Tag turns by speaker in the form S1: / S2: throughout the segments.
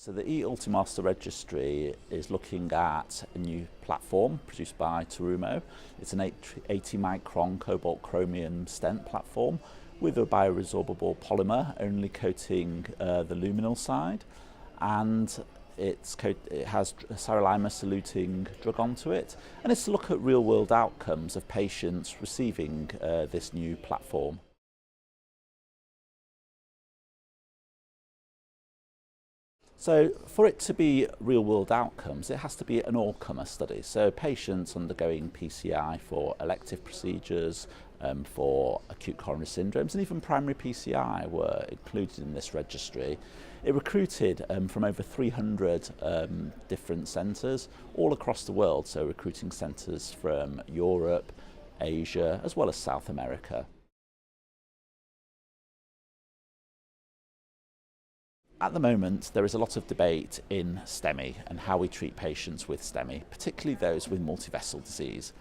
S1: So the e-ULTIMASTER registry is looking at a new platform produced by Terumo. It's an 80 micron cobalt chromium stent platform with a bioresorbable polymer only coating the luminal side, and it has sirolimus-eluting drug onto it, and it's to look at real-world outcomes of patients receiving this new platform. So for it to be real-world outcomes, it has to be an all-comer study. So patients undergoing PCI for elective procedures, for acute coronary syndromes, and even primary PCI were included in this registry. It recruited from over 300 different centres all across the world, so recruiting centres from Europe, Asia, as well as South America. At the moment, there is a lot of debate in STEMI and how we treat patients with STEMI, particularly those with multivessel disease.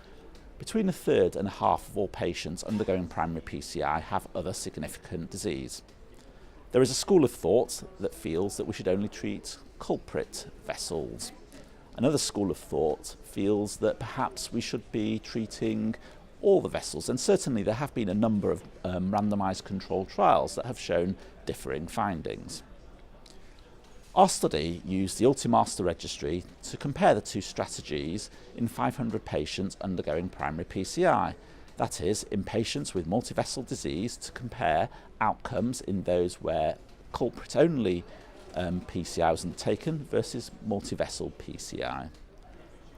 S1: Between a third and a half of all patients undergoing primary PCI have other significant disease. There is a school of thought that feels that we should only treat culprit vessels. Another school of thought feels that perhaps we should be treating all the vessels, and certainly there have been a number of randomised controlled trials that have shown differing findings. Our study used the e-ULTIMASTER registry to compare the two strategies in 500 patients undergoing primary PCI. That is, in patients with multivessel disease, to compare outcomes in those where culprit-only PCI was undertaken versus multivessel PCI.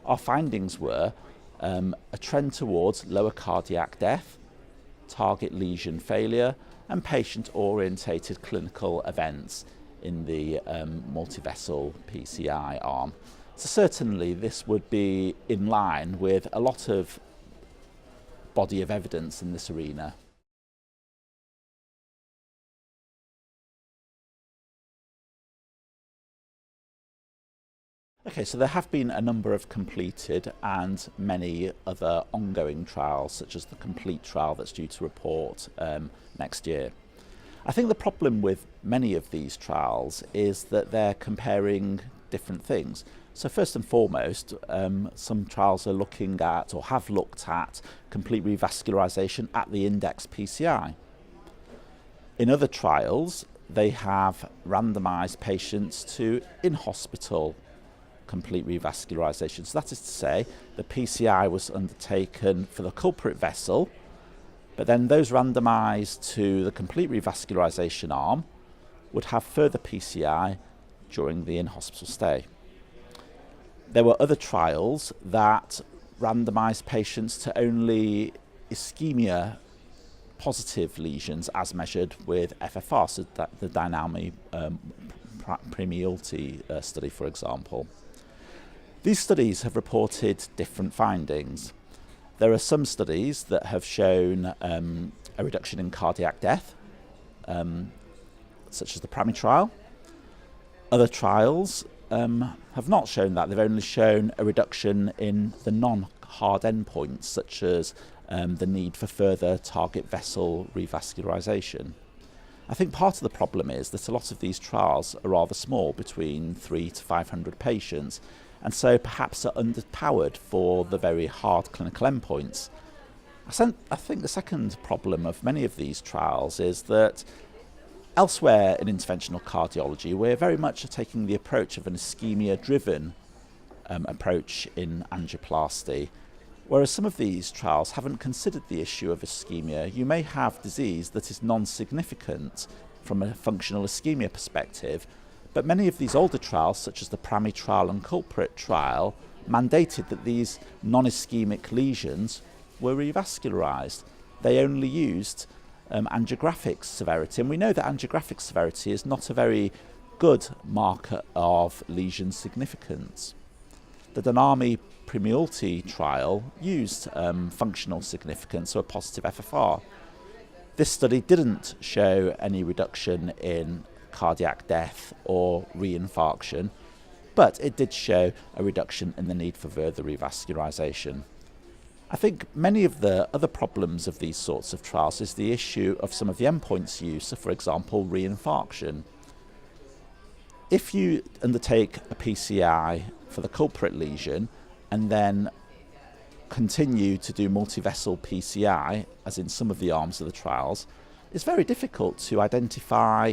S1: Our findings were a trend towards lower cardiac death, target lesion failure, and patient-orientated clinical events in the multivessel PCI arm. So certainly this would be in line with a lot of body of evidence in this arena. Okay, so there have been a number of completed and many other ongoing trials, such as the COMPLETE trial that's due to report next year. I think the problem with many of these trials is that they're comparing different things. So first and foremost, some trials are looking at or have looked at complete revascularisation at the index PCI. In other trials, they have randomised patients to in-hospital complete revascularisation. So that is to say, the PCI was undertaken for the culprit vessel, but then those randomised to the complete revascularisation arm would have further PCI during the in-hospital stay. There were other trials that randomised patients to only ischemia positive lesions as measured with FFR, so the dynamic premiality study, for example. These studies have reported different findings. There are some studies that have shown a reduction in cardiac death, such as the PRAMI trial. Other trials have not shown that. They've only shown a reduction in the non-hard endpoints, such as the need for further target vessel revascularisation. I think part of the problem is that a lot of these trials are rather small, between 300 to 500 patients, and so perhaps are underpowered for the very hard clinical endpoints. I think the second problem of many of these trials is that elsewhere in interventional cardiology, we're very much taking the approach of an ischemia-driven approach in angioplasty, whereas some of these trials haven't considered the issue of ischemia. You may have disease that is non-significant from a functional ischemia perspective, but many of these older trials, such as the PRAMI trial and culprit trial, mandated that these non-ischemic lesions were revascularised. They only used angiographic severity, and we know that angiographic severity is not a very good marker of lesion significance. The dynamic premiality trial used functional significance, so a positive FFR. This study didn't show any reduction in cardiac death or reinfarction, but it did show a reduction in the need for further revascularisation. I think many of the other problems of these sorts of trials is the issue of some of the endpoints used, so for example reinfarction. If you undertake a PCI for the culprit lesion and then continue to do multivessel PCI, as in some of the arms of the trials, it's very difficult to identify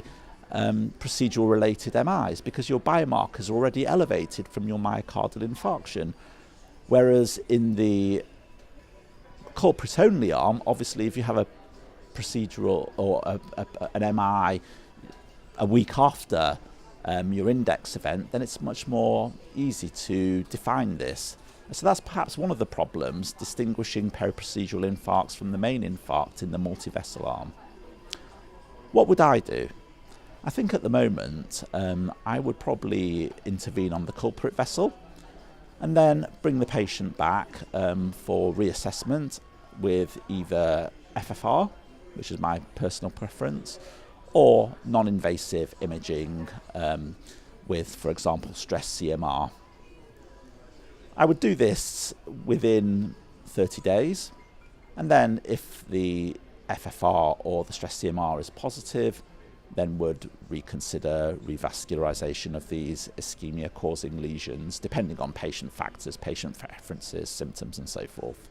S1: procedural related MIs because your biomarkers are already elevated from your myocardial infarction. Whereas in the culprit only arm, obviously if you have a procedural or an MI a week after your index event, then it's much more easy to define this. So that's perhaps one of the problems, distinguishing periprocedural infarcts from the main infarct in the multivessel arm. What would I do? I think at the moment I would probably intervene on the culprit vessel and then bring the patient back for reassessment with either FFR, which is my personal preference, or non-invasive imaging with, for example, stress CMR. I would do this within 30 days, and then if the FFR or the stress CMR is positive, then would reconsider revascularisation of these ischemia-causing lesions, depending on patient factors, patient preferences, symptoms, and so forth.